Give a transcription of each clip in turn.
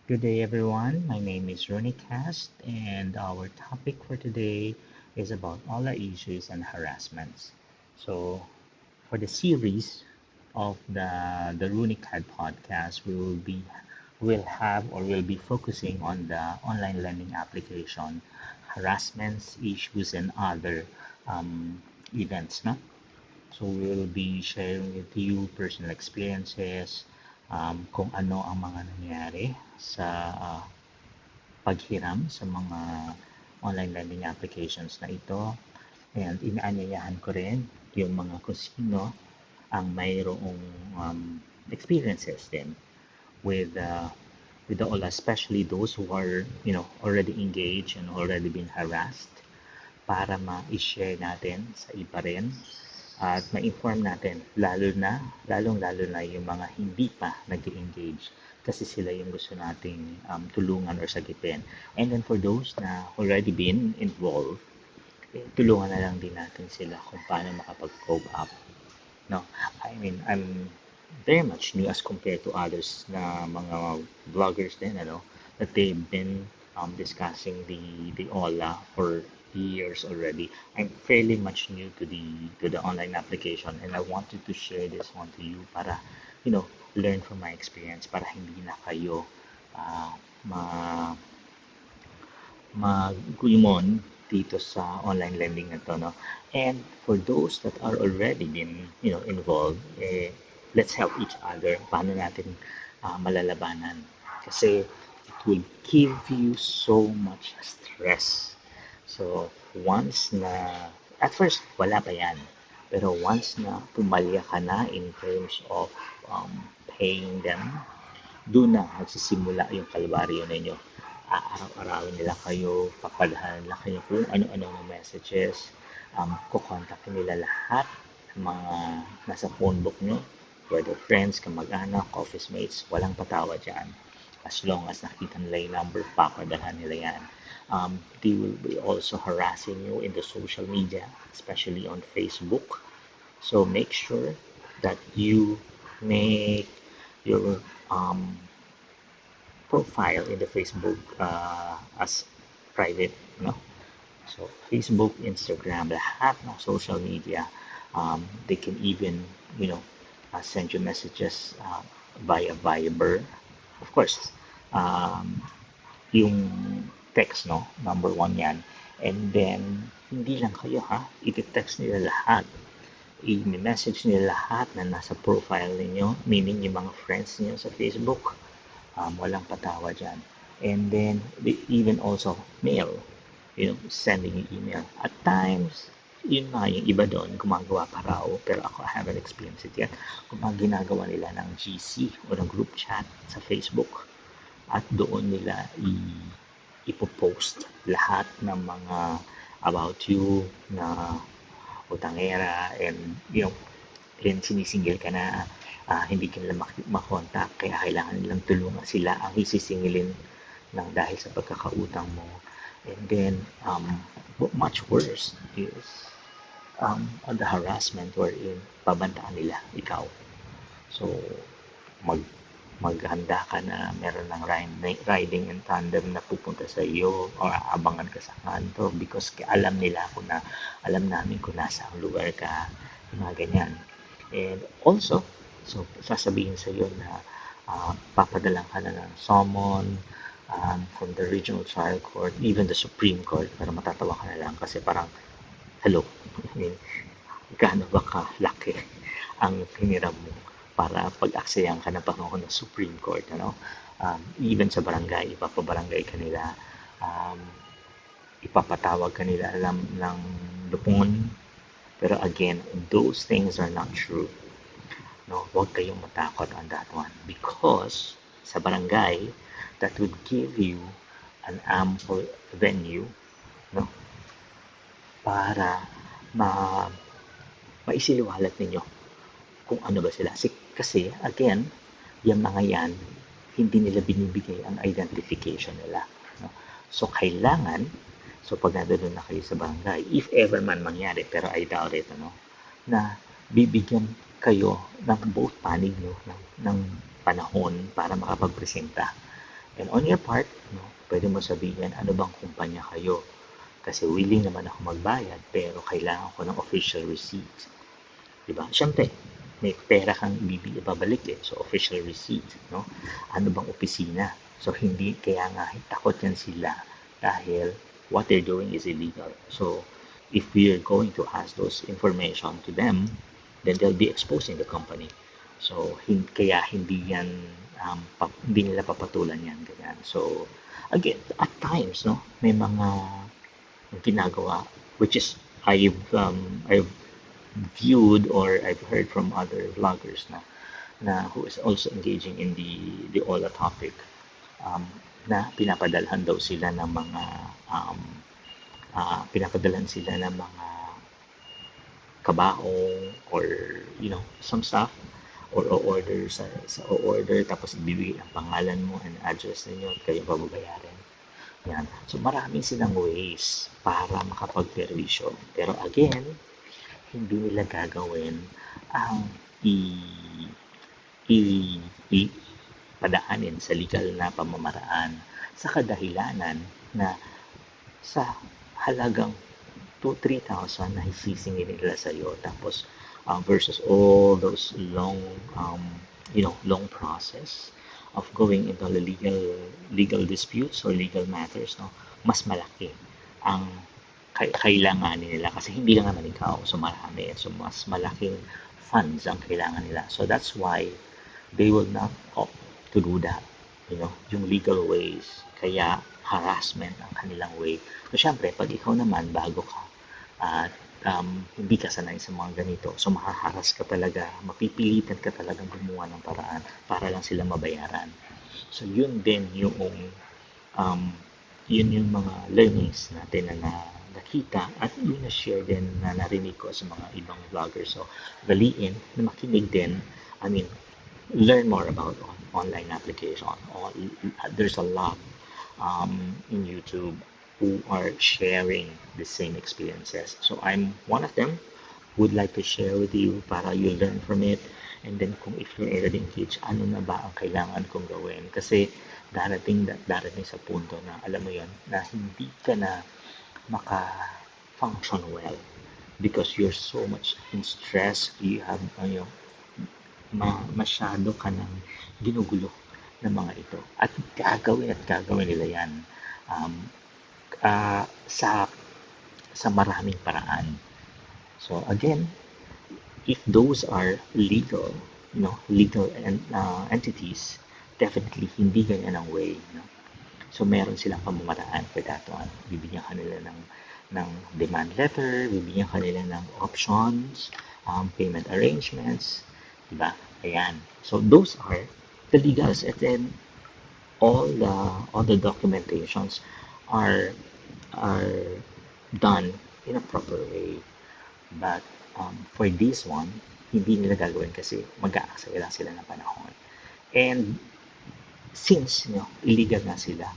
Good day, everyone. My name is Ronnie Cast, and our topic for today is about online issues and harassments. So, for the series of the Runicad podcast, we'll be focusing on the online learning application, harassments, issues, and other events. No? So we'll be sharing with you personal experiences, kung ano ang mga nangyari sa paghiram sa mga online lending applications na ito. And inaanyayahan ko rin yung mga kung sino ang mayroong experiences din with with the OLA, especially those who are already engaged and already been harassed para ma-share natin sa iba rin at ma-inform natin lalong-lalo na yung mga hindi pa nag-engage kasi sila yung gusto nating tulungan or sagipin. And then for those na already been involved, tulungan na lang din natin sila kung paano makapag-cope up. No, I mean, I'm very much new as compared to others na mga vloggers din, that they've been discussing the OLA for years already. I'm fairly much new to the online application, and I wanted to share this one to you para, learn from my experience para hindi na kayo uh, ma magulmon dito sa online lending na to, no? And for those that are already been, involved, let's help each other. Paano natin malalabanan? Kasi it will give you so much stress. So, once na, at first, wala pa yan. Pero once na pumalya ka na in terms of paying them, doon na magsisimula yung kalbaryo ninyo. Aaraw-arawin nila kayo, papadhanan nila kayo kung ano-ano ng messages, kukontakin nila lahat ng mga nasa phone book nyo, whether friends, kamag-anak, office mates, walang patawa dyan. As long as nakita nila yung number, papadhanan nila yan. They will be also harassing you in the social media, especially on Facebook. So make sure that you make your profile in the Facebook as private, no? So Facebook, Instagram, lahat ng social media, they can even, send you messages via Viber. Of course, um, yung text, no? Number one yan. And then, hindi lang kayo, ha? I-text nila lahat. I-message nila lahat na nasa profile ninyo, meaning yung mga friends niyo sa Facebook. Walang patawa dyan. And then, they even also mail, sending you email. At times, yun nga, yung iba doon, gumagawa pa raw, pero ako, I haven't experienced it yet. Kung ginagawa nila ng GC o ng group chat sa Facebook, at doon nila ipopost lahat ng mga about you na utangera and, and sinisingil ka na hindi ka nila makontak kaya kailangan nilang tulungan sila ang isisingilin ng dahil sa pagkakautang mo. And then, much worse is on the harassment wherein babantaan nila ikaw. So, mag maghanda ka na meron ng riding in tandem na pupunta sa iyo or aabangan ka sa kanto because alam nila kung na alam namin kung nasa ang lugar ka, mga ganyan. And also, so sasabihin sa iyo na papadalan ka na ng summon from the regional trial court, even the Supreme Court, pero matatawa ka na lang kasi parang, hello, I mean, gaano ba kalaki ang hiniram mo para pag-aksayan ka ng panahon ng Supreme Court, even sa barangay, ipapabarangay ka nila, um, ipapatawag ka nila alam ng lupon, pero again, those things are not true. No, huwag kayong matakot on that one because sa barangay, that would give you an ample venue, no, para ma maisiliwalat ninyo kung ano ba sila. Kasi, again, yung mga yan, hindi nila binibigay ang identification nila. No? So, kailangan, so pag nandun na kayo sa barangay, if ever man mangyari, pero I doubt it, na bibigyan kayo ng both panig nyo ng panahon para makapagpresenta. And on your part, no, pwede mo sabihin, ano bang kumpanya kayo? Kasi willing naman ako magbayad, pero kailangan ko ng official receipt. Diba? Siyempre, may pera kang ibabalik eh. So, official receipt, no? Ano bang opisina? So, hindi, kaya nga, takot yan sila dahil what they're doing is illegal. So, if we're going to ask those information to them, then they'll be exposing the company. So, kaya hindi yan, hindi nila papatulan yan, ganyan. So, again, at times, no, may mga ginagawa, which is, I've viewed or I've heard from other vloggers na who is also engaging in the OLA topic, na pinapadalhan sila ng mga kabaong or some stuff or order tapos ibibigay ang pangalan mo and address ninyo at kayo babayaran. Yan. So maraming silang ways para makapagperwisyo. Pero again, hindi nila gagawin ang padaanin sa legal na pamamaraan sa kadahilanan na sa halagang 2,000-3,000 na hisisingin nila sa iyo tapos versus all those long long process of going into the legal disputes or legal matters, no, mas malaki ang kailanganin nila kasi hindi lang naman ikaw, so marami, so mas malaking funds ang kailangan nila. So that's why they will not opt to do that, yung legal ways. Kaya harassment ang kanilang way. So syempre, pag ikaw naman bago ka at hindi ka sanay sa mga ganito, so mahaharas ka talaga, mapipilitan ka talagang gumawa ng paraan para lang sila mabayaran. So yun din yung mga learnings natin na nakita at yung na-share din na narinig ko sa mga ibang vloggers. So daliin na makinig din, learn more about online application. There's a lot in YouTube who are sharing the same experiences. So I'm one of them. Would like to share with you para you learn from it. And then kung if you're already engaged, ano na ba ang kailangan kong gawin? Kasi darating sa punto na alam mo yan, na hindi ka na maka-function well because you're so much in stress. You have masyado ka ng ginugulo ng mga ito. At gagawin nila yan sa maraming paraan. So again, if those are legal entities, definitely hindi ganyan ang way. So meron silang pamamaraan for that one. Bibigyan ka nila ng demand letter, bibigyan ka nila ng options, payment arrangements, diba? Ayan. So those are the legals, and then all the documentations are done in a proper way. But for this one, hindi nila gagawin kasi mag-aaksaya lang sila ng panahon. And since illegal na sila,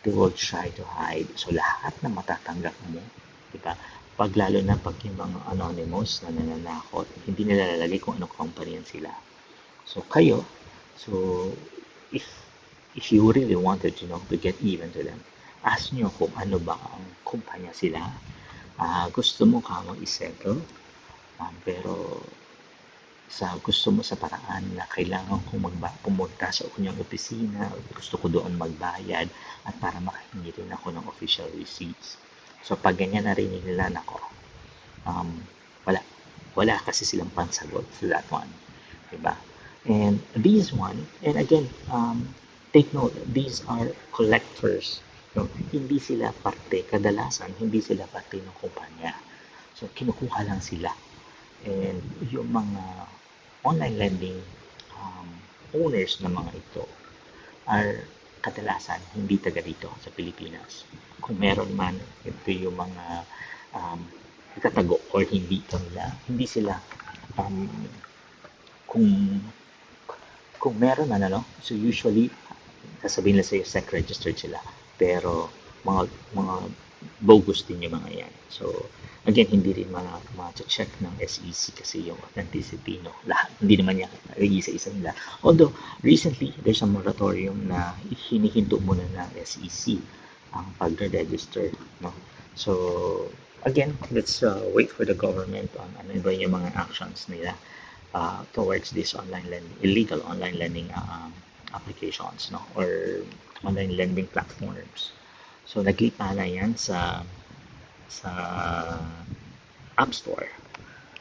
they will try to hide. So lahat na matatanggap mo, diba? Pag lalo na pag yung mga anonymous na nananakot, hindi nila lalagay kung anong company yan sila. So kayo, if you really wanted to get even to them, ask nyo kung ano ba ang kumpanya sila. Gusto mo kamang isettle, pero gusto mo sa paraan na kailangan kong pumunta sa kunyang opisina, gusto ko doon magbayad at para makahingi rin ako ng official receipts. So pag ganyan narinig nila, nako, wala kasi silang pansagot for that one, diba? And these one, and again, take note, these are collectors. Hindi sila parte, kadalasan hindi sila parte ng kumpanya. So kinukuha lang sila. And yung mga online lending owners ng mga ito are kadalasan hindi taga dito sa Pilipinas. Kung meron man, ito yung mga itatago or hindi sila kung meron man, so usually sasabihin nila sa'yo SEC registered sila, pero mga mga bogus din yung mga yan. So, again, hindi rin ma-check ng SEC kasi yung authenticity, no? Lahat, hindi naman yan isa-isa nila. Although, recently, there's a moratorium na hinihinto muna ng SEC ang pagre-register, no? So, again, let's wait for the government on ano ba yung mga actions nila towards this online lending, illegal online lending applications, no? Or online lending platforms. So, naglipa na yan sa App Store,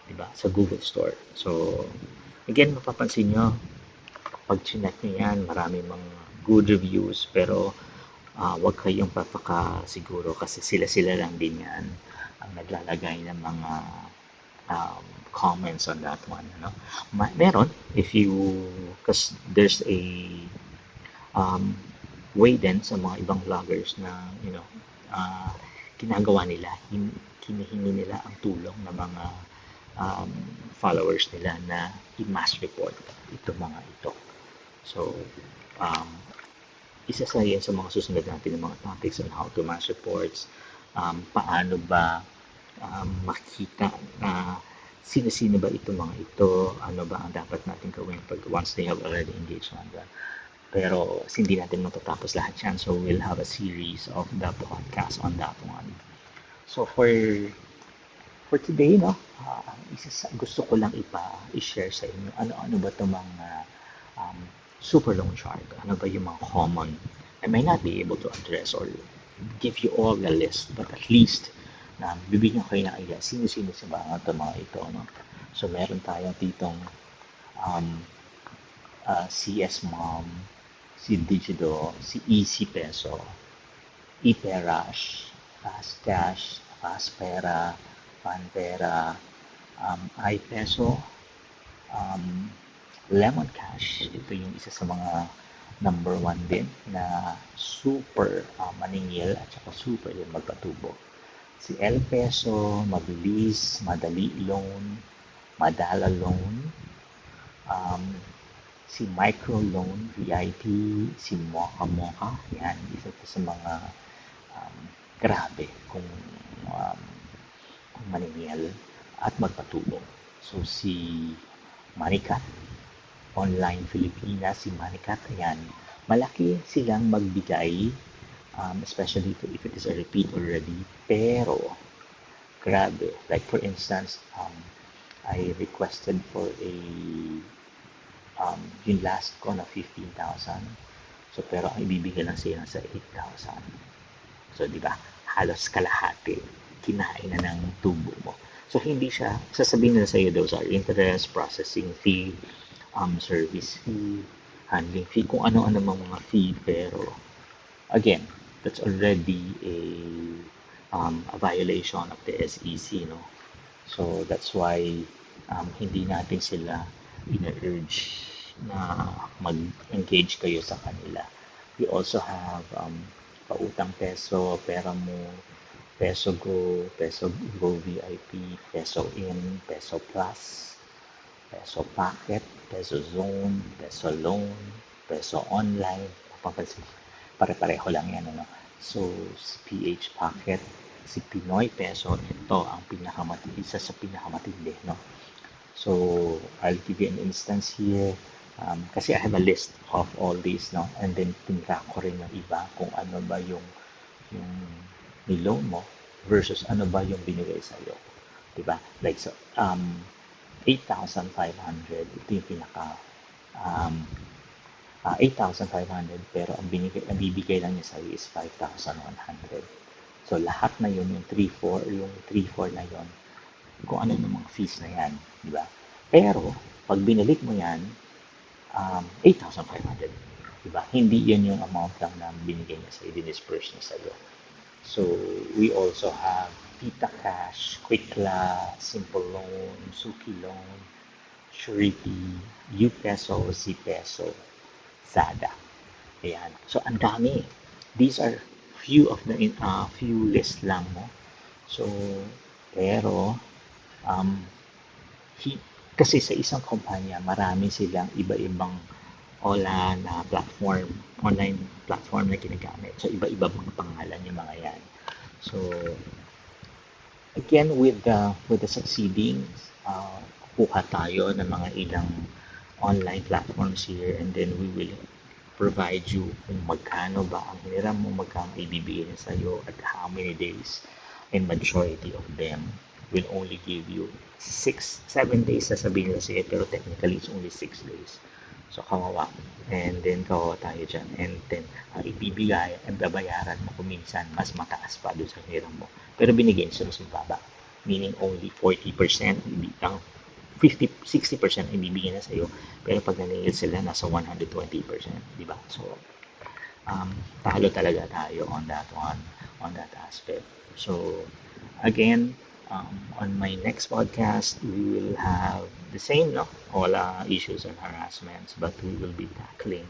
di ba? Sa Google Store. So, again, mapapansin nyo, pag chinek nyo yan, marami mga good reviews, pero wag kayong papakasiguro kasi sila-sila lang din yan ang naglalagay ng mga comments on that one. Ano? Meron, if you, because there's a um, way din sa mga ibang vloggers na, ginagawa nila, kinihingi nila ang tulong ng mga followers nila na i-mass report ito mga ito. So, isa sa yan sa mga susunod natin ng mga topics on how to mass reports, paano ba makita na sino-sino ba itong mga ito, ano ba ang dapat natin gawin pag once they have already engaged on that. Pero hindi natin matatapos lahat yan. So we'll have a series of the podcast on that one. So for today, no, gusto ko lang i-share sa inyo ano ba itong mga super loan shark. Ano ba yung mga common? I may not be able to address or give you all the list, but at least bibigyan kayo ng idea sino-sino sa mga ito. No? So meron tayong ditong CS Mom, si Digido, si Easy Peso, ePerash, Fast Cash, Fast Pera, Panpera, iPeso, Lemon Cash. Ito yung isa sa mga number 1 din na super maningil at saka super din magpatubo. Si El Peso, mabilis, madali loan, madala loan, si Micro Loan, VIP, si Mocha Mocha, yan, isa ito sa mga grabe kung maningil at magpatubo. So si Manicat, Online Pilipinas, si Manicat, ayan, malaki silang magbigay, especially if it is a repeat already, pero grabe, like for instance, I requested for yung last ko na 15,000, so pero ang ibibigay lang sila sa 8,000. So di ba, halos kalahati kinain na ng tubo mo. So hindi siya, sasabihin nila sa iyo, those are interest, processing fee, service fee, handling fee, kung ano-ano mga fee, pero again, that's already a violation of the SEC, no? So that's why hindi natin sila ina-urge na mag-engage kayo sa kanila. We also have Pautang Peso, Pera Mo, Peso Go VIP, Peso In, Peso Plus, Peso Packet, Peso Zone, Peso Loan, Peso Online. Papansin, pare-pareho lang yan, ano? So, si PH Packet, si Pinoy Peso, ito ang isa sa pinakamatindi, no? So, I'll give you an instance here. Kasi I have a list of all these, no? And then, tinrack ko rin yung iba kung ano ba yung niloan mo versus ano ba yung binigay sa'yo. Diba? Like, so, 8,500, ito yung pinaka 8,500, pero ang bibigay lang niya sa'yo is 5,100. So, lahat na yun, yung 3-4 na yun, kung ano yung mga fees na yan, di ba? Pero, pag binalik mo yan, 8,500, di ba? Hindi yan yung amount lang na binigay niya sa'yo, dinisperse niya sa'yo. So, we also have Tita Cash, Quickla, Simple Loan, Suki Loan, Surety, U-Peso, Z-Peso, Zada. Ayan. So, ang dami. These are few of the few list lang, no? So, pero kasi sa isang kumpanya, marami silang iba-ibang OLA na platform, online platform na ginagamit. So, iba-iba mga pangalan yung mga yan. So, again, with the succeeding, kukuha tayo ng mga ilang online platforms here, and then we will provide you kung magkano ba ang hiniram mo, magkano ibibigay sa sa'yo, at how many days, and majority of them will only give you 7 days sasabihin nila sa'yo, pero technically it's only 6 days. So, kawawa. And then, kawawa tayo dyan. And then, ang ibibigay, ang babayaran mo kung minsan, mas mataas pa doon sa hiram mo. Pero binigyan sa mas mababa. Meaning, only 40%, ang 60% ay bibigyan na sa'yo. Pero pag naningil sila, nasa 120%. Di ba? So, talo talaga tayo on that one, on that aspect. So, again, on my next podcast, we will have the same, no? All issues and harassments, but we will be tackling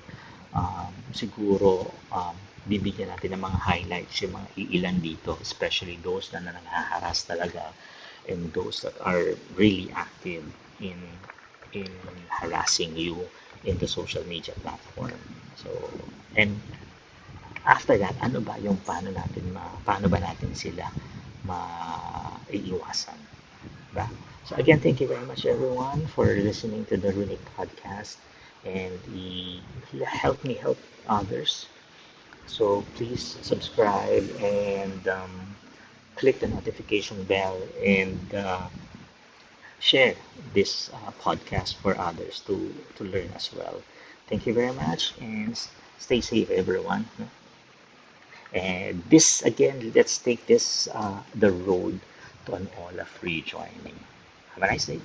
siguro bibigyan natin ng mga highlights yung mga iilan dito, especially those na nangaharas talaga and those that are really active in in harassing you in the social media platform. So, and after that, ano ba yung paano ba natin sila maiiwasan, ba? So again, thank you very much everyone for listening to the Runic podcast, and help me help others. So please subscribe and click the notification bell, and share this podcast for others to learn as well. Thank you very much, and stay safe, everyone. And this again, let's take this the road to an all free joining. Have a nice day.